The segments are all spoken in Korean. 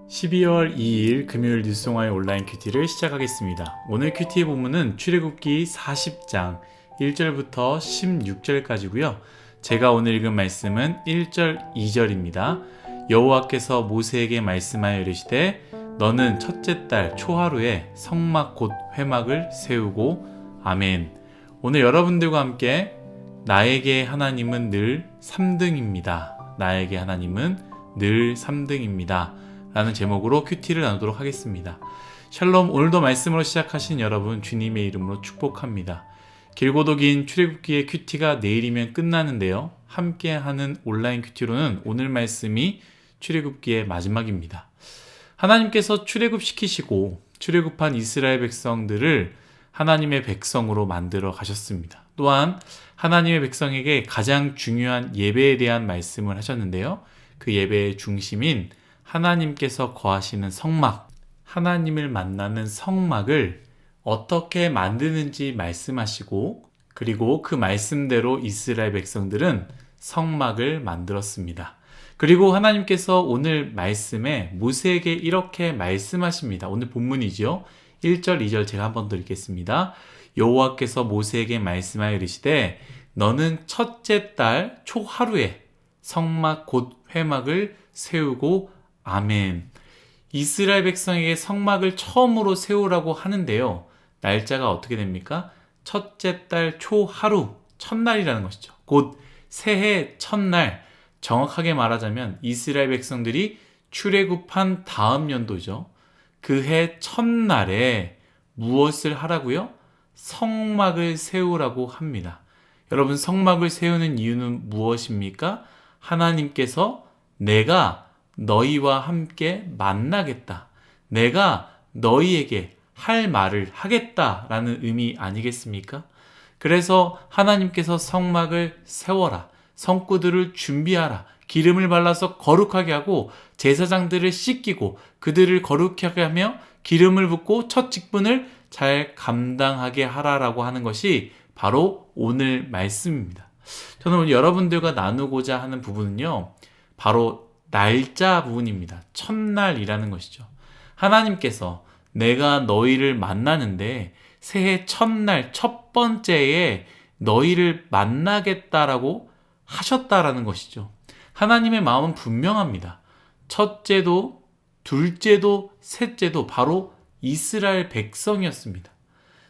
12월 2일 금요일 뉴스송화의 온라인 큐티를 시작하겠습니다. 오늘 큐티의 본문은 출애굽기 40장 1절부터 16절까지고요. 제가 오늘 읽은 말씀은 1절, 2절입니다. 여호와께서 모세에게 말씀하여 이르시되 너는 첫째 달 초하루에 성막 곧 회막을 세우고 아멘. 오늘 여러분들과 함께 나에게 하나님은 늘 3등입니다. 나에게 하나님은 늘 3등입니다. 라는 제목으로 큐티를 나누도록 하겠습니다. 샬롬, 오늘도 말씀으로 시작하신 여러분 주님의 이름으로 축복합니다. 길고도 긴 출애굽기의 큐티가 내일이면 끝나는데요. 함께하는 온라인 큐티로는 오늘 말씀이 출애굽기의 마지막입니다. 하나님께서 출애굽시키시고 출애굽한 이스라엘 백성들을 하나님의 백성으로 만들어 가셨습니다. 또한 하나님의 백성에게 가장 중요한 예배에 대한 말씀을 하셨는데요. 그 예배의 중심인 하나님께서 거하시는 성막, 하나님을 만나는 성막을 어떻게 만드는지 말씀하시고, 그리고 그 말씀대로 이스라엘 백성들은 성막을 만들었습니다. 그리고 하나님께서 오늘 말씀에 모세에게 이렇게 말씀하십니다. 오늘 본문이죠. 1절, 2절 제가 한 번 더 읽겠습니다. 여호와께서 모세에게 말씀하여 이르시되 너는 첫째 달 초하루에 성막 곧 회막을 세우고 아멘. 이스라엘 백성에게 성막을 처음으로 세우라고 하는데요. 날짜가 어떻게 됩니까? 첫째 달 초하루, 첫날이라는 것이죠. 곧 새해 첫날, 정확하게 말하자면 이스라엘 백성들이 출애굽한 다음 연도죠. 그 해 첫날에 무엇을 하라고요? 성막을 세우라고 합니다. 여러분, 성막을 세우는 이유는 무엇입니까? 하나님께서 내가 너희와 함께 만나겠다. 내가 너희에게 할 말을 하겠다라는 의미 아니겠습니까? 그래서 하나님께서 성막을 세워라. 성구들을 준비하라. 기름을 발라서 거룩하게 하고 제사장들을 씻기고 그들을 거룩하게 하며 기름을 붓고 첫 직분을 잘 감당하게 하라라고 하는 것이 바로 오늘 말씀입니다. 저는 오늘 여러분들과 나누고자 하는 부분은요. 바로 날짜 부분입니다. 첫날이라는 것이죠. 하나님께서 내가 너희를 만나는데 새해 첫날 첫 번째에 너희를 만나겠다라고 하셨다라는 것이죠. 하나님의 마음은 분명합니다. 첫째도 둘째도 셋째도 바로 이스라엘 백성이었습니다.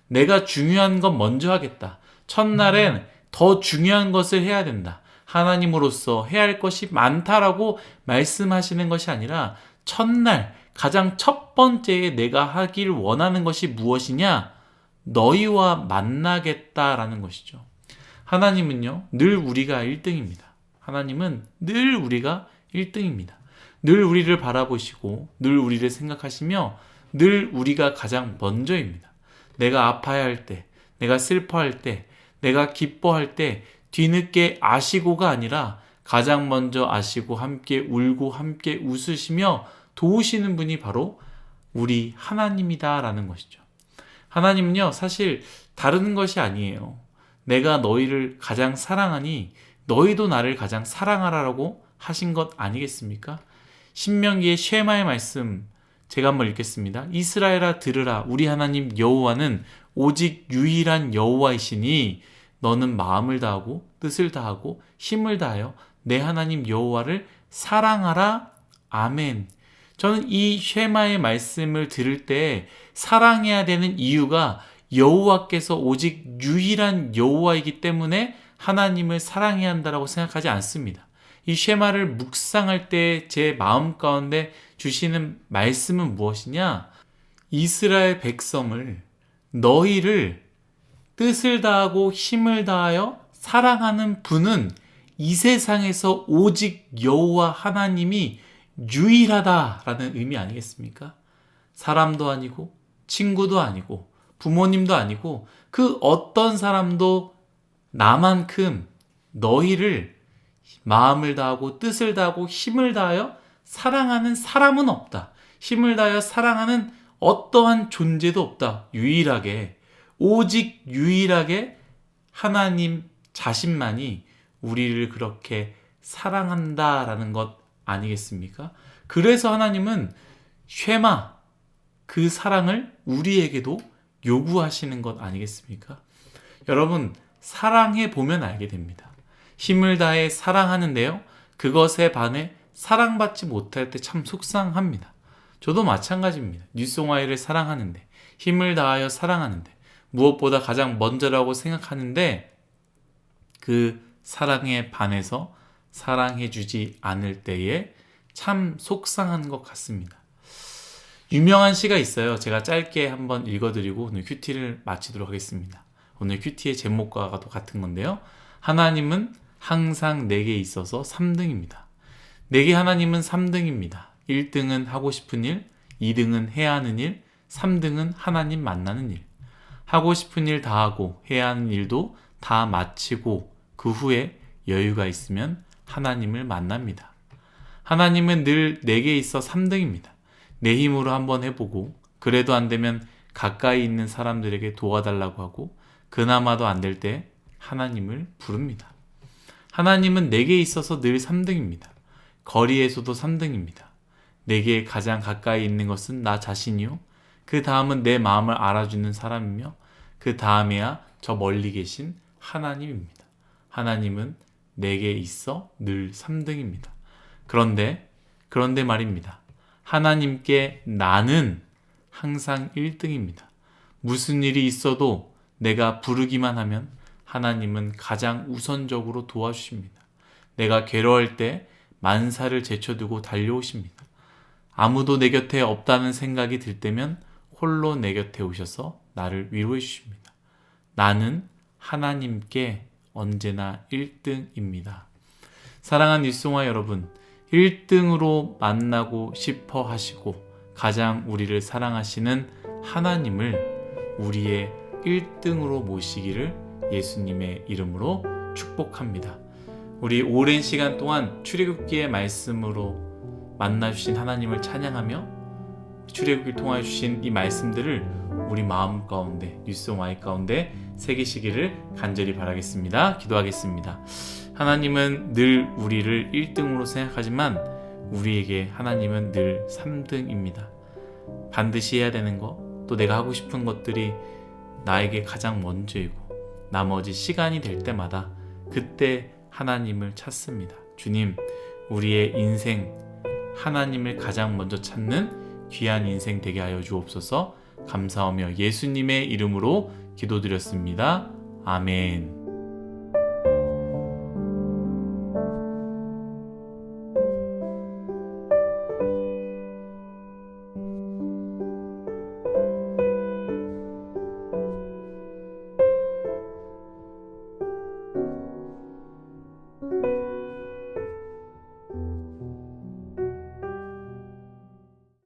내가 중요한 건 먼저 하겠다. 첫날엔 더 중요한 것을 해야 된다. 하나님으로서 해야 할 것이 많다라고 말씀하시는 것이 아니라 첫날 가장 첫 번째에 내가 하길 원하는 것이 무엇이냐? 너희와 만나겠다라는 것이죠. 하나님은요, 늘 우리가 1등입니다. 하나님은 늘 우리가 1등입니다. 늘 우리를 바라보시고 늘 우리를 생각하시며 늘 우리가 가장 먼저입니다. 내가 아파야 할 때, 내가 슬퍼할 때, 내가 기뻐할 때 뒤늦게 아시고가 아니라 가장 먼저 아시고 함께 울고 함께 웃으시며 도우시는 분이 바로 우리 하나님이다라는 것이죠. 하나님은요, 사실 다른 것이 아니에요. 내가 너희를 가장 사랑하니 너희도 나를 가장 사랑하라고 하신 것 아니겠습니까? 신명기의 쉐마의 말씀 제가 한번 읽겠습니다. 이스라엘아 들으라. 우리 하나님 여호와는 오직 유일한 여호와이시니 너는 마음을 다하고 뜻을 다하고 힘을 다하여 내 하나님 여호와를 사랑하라. 아멘. 저는 이 쉐마의 말씀을 들을 때 사랑해야 되는 이유가 여호와께서 오직 유일한 여호와이기 때문에 하나님을 사랑해야 한다고 생각하지 않습니다. 이 쉐마를 묵상할 때 제 마음 가운데 주시는 말씀은 무엇이냐? 이스라엘 백성을 너희를 뜻을 다하고 힘을 다하여 사랑하는 분은 이 세상에서 오직 여호와 하나님이 유일하다라는 의미 아니겠습니까? 사람도 아니고 친구도 아니고 부모님도 아니고 그 어떤 사람도 나만큼 너희를 마음을 다하고 뜻을 다하고 힘을 다하여 사랑하는 사람은 없다. 힘을 다하여 사랑하는 어떠한 존재도 없다. 유일하게 오직 유일하게 하나님 자신만이 우리를 그렇게 사랑한다라는 것 아니겠습니까? 그래서 하나님은 쉐마, 그 사랑을 우리에게도 요구하시는 것 아니겠습니까? 여러분, 사랑해 보면 알게 됩니다. 힘을 다해 사랑하는데요, 그것에 반해 사랑받지 못할 때 참 속상합니다. 저도 마찬가지입니다. 뉴송아이를 사랑하는데, 힘을 다하여 사랑하는데, 무엇보다 가장 먼저라고 생각하는데 그 사랑에 반해서 사랑해주지 않을 때에 참 속상한 것 같습니다. 유명한 시가 있어요. 제가 짧게 한번 읽어드리고 오늘 큐티를 마치도록 하겠습니다. 오늘 큐티의 제목과 같은 건데요. 하나님은 항상 내게 있어서 3등입니다. 내게 하나님은 3등입니다. 1등은 하고 싶은 일, 2등은 해야 하는 일, 3등은 하나님 만나는 일. 하고 싶은 일 다 하고 해야 하는 일도 다 마치고 그 후에 여유가 있으면 하나님을 만납니다. 하나님은 늘 내게 있어 3등입니다. 내 힘으로 한번 해보고 그래도 안 되면 가까이 있는 사람들에게 도와달라고 하고 그나마도 안 될 때 하나님을 부릅니다. 하나님은 내게 있어서 늘 3등입니다. 거리에서도 3등입니다. 내게 가장 가까이 있는 것은 나 자신이요. 그 다음은 내 마음을 알아주는 사람이며 그 다음에야 저 멀리 계신 하나님입니다. 하나님은 내게 있어 늘 3등입니다. 그런데 말입니다. 하나님께 나는 항상 1등입니다. 무슨 일이 있어도 내가 부르기만 하면 하나님은 가장 우선적으로 도와주십니다. 내가 괴로워할 때 만사를 제쳐두고 달려오십니다. 아무도 내 곁에 없다는 생각이 들 때면 홀로 내 곁에 오셔서 나를 위로해 주십니다. 나는 하나님께 언제나 1등입니다. 사랑하는 뉴송아 여러분, 1등으로 만나고 싶어 하시고 가장 우리를 사랑하시는 하나님을 우리의 1등으로 모시기를 예수님의 이름으로 축복합니다. 우리 오랜 시간 동안 출애굽기의 말씀으로 만나주신 하나님을 찬양하며 출애굽기를 통하여 주신 이 말씀들을 우리 마음 가운데, 뉴송아이 가운데 새기시기를 간절히 바라겠습니다. 기도하겠습니다. 하나님은 늘 우리를 1등으로 생각하지만 우리에게 하나님은 늘 3등입니다. 반드시 해야 되는 것, 또 내가 하고 싶은 것들이 나에게 가장 먼저이고 나머지 시간이 될 때마다 그때 하나님을 찾습니다. 주님, 우리의 인생 하나님을 가장 먼저 찾는 귀한 인생 되게 하여 주옵소서. 감사하며 예수님의 이름으로 기도드렸습니다. 아멘.